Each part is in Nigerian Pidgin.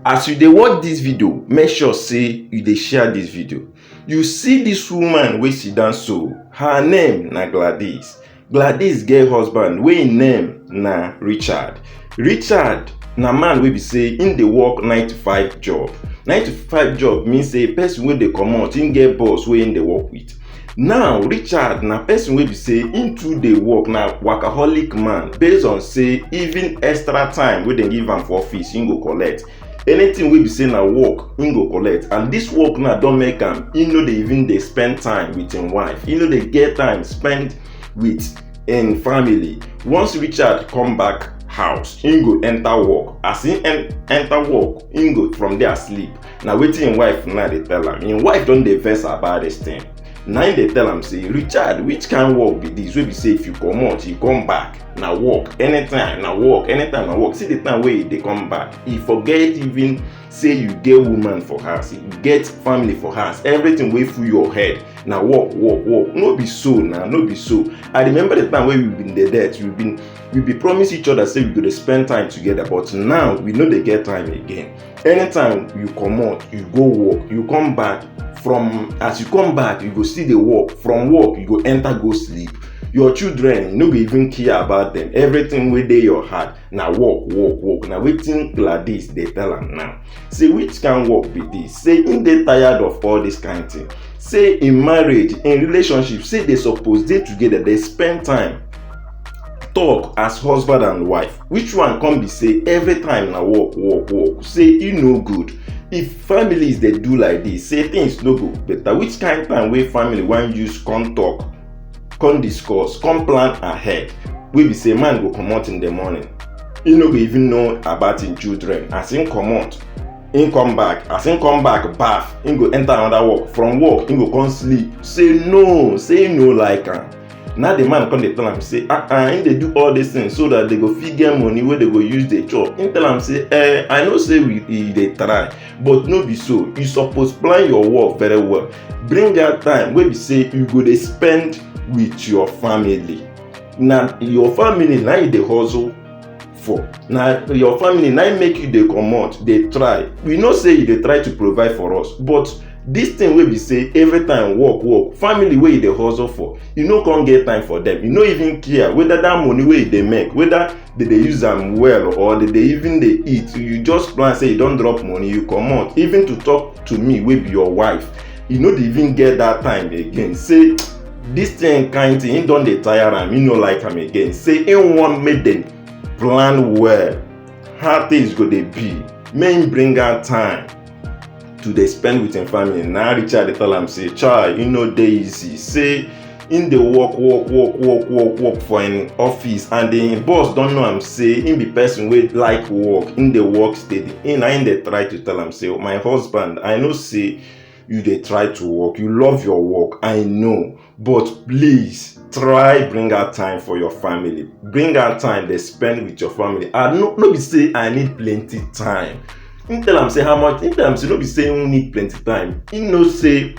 As you dey watch this video, make sure say you dey share this video. You see this woman wey sit down so, her name na Gladys. Gladys get husband wey im name na Richard. Richard na man wey be say im dey work 9 to 5 job. 9 to 5 job mean say person wey dey comot, im get boss wey im dey work with. Now Richard na person wey be say im too dey work, na workaholic man, based on say even extra time wey dem give am for office im go collect. Anything wey be say na work im go collect, and this work now don make am im no dey even dey spend time with im wife. Im no dey get time spend with im family. Once Richard come back house, im go enter work. As im enter work, im go from there sleep. Na wetin im wife now dey tell am. Im wife don dey vex about this thing. Na im dey tell am say, Richard, which kind work be this wey be say if you comot, you come back, na work, anytime na work, anytime na work. See the time wey you dey come back, you forget even say you get woman for house, you get family for house, everything wey full your head na work. No be so na, no be so. I remember the time wey we been dey date, we be promise each other say we go dey spend time together, but now we no dey get time again. Anytime you comot, you go work, you come back. As you come back, you go still dey work. From work, you go enter go sleep. Your children, you no go even care about them. Everything wey dey your heart na work. Na wetin Gladys dey tell am now. Say which kind work be this? Say im dey tired of all this kind thing. Say in marriage, in relationship, say they suppose dey together, dey spend time, talk as husband and wife. Which one come be say every time na work? Say e no good. If families dey do like this, say things no go better. Which kind time wey family wan use come talk, come discuss, come plan ahead, wey be say man go comot in the morning, he no go even know about him children. As him comot, him come back. As him come back, baff, him go enter another work. From work, him go come sleep. Say him no like am. Now the man come dey tell am say, him dey do all these things so that they go fit get money wey they go use dey chop. Him tell am say, I know say we dey try, but no be so. You suppose plan your work very well. Bring out time wey be say you go dey spend with your family. Na your family na you dey hustle for. Na your family na make you dey comot, dey try. We know say you dey try to provide for us, but this thing wey be say every time work, family wey you dey hustle for, you no come get time for them. You no even care whether that money wey you dey make, whether they dey use am well or they dey even dey eat. You just plan say you don drop money, you comot. Even to talk to me wey be your wife, you no dey even get that time again. Say this thing kind thing, him don dey tire am, he no like am again. Say him wan make them plan well how things go dey be. Make him bring out time to dey spend with him family. Now Richard dey tell am say, child, e no dey easy. Say him dey work for him office, and him boss don know am say him be person wey like work. Him dey work steady. Him dey try to tell am say, my husband, I know say you dey try to work, you love your work, I know, but please try bring out time for your family. Bring out time dey spend with your family. And no be say I need plenty time. Him tell am say how much? Him tell am say no be say him need plenty time. Him know say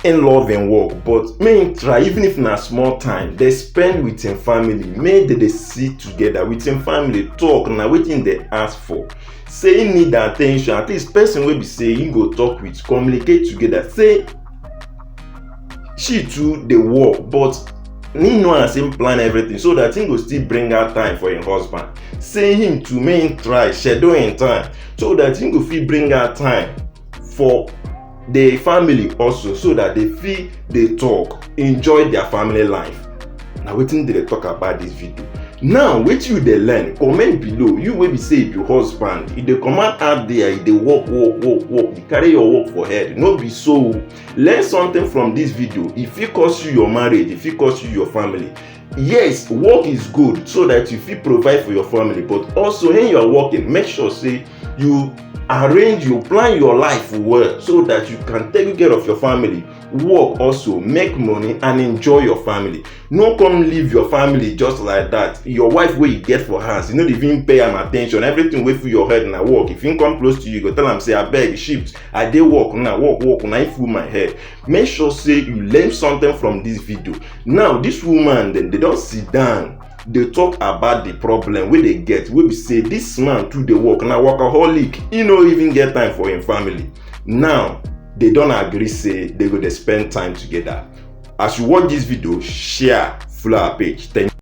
him love him work, but make him try, even if na small time, dey spend with him family. Make they sit together with him family, talk. Na wetin they ask for. Say him need attention. At least person wey be say him go talk with, communicate together. Say she too dey work, but him know as him plan everything so that him go still bring out time for him husband. Say him to make him try schedule him time so that him go fit bring out time for the family also, so that they fit dey talk, enjoy their family life. Na wetin dey talk about this video. Now wetin you dey learn, comment below. You wey be say if your husband, if dey comot out there, if dey work, you carry your work for head. No be so. Learn something from this video. E fit cost you your marriage, e fit cost you your family. Yes, work is good so that you fit provide for your family, but also when you are working, make sure say you plan your life well so that you can take care of your family. Work also, make money and enjoy your family. No come leave your family just like that. Your wife wey you get for house, you no even pay am attention. Everything wey full your head na work. If him come close to you, you go tell am say, abeg shift, I dey work na work na e full my head. Make sure say you learn something from this video. Now this woman, they don sit down dey talk about the problem wey dey get, wey be say this man too dey work, na workaholic, he no even get time for him family. Now they don agree say they go dey spend time together. As you watch this video, share, follow our page. Thank you.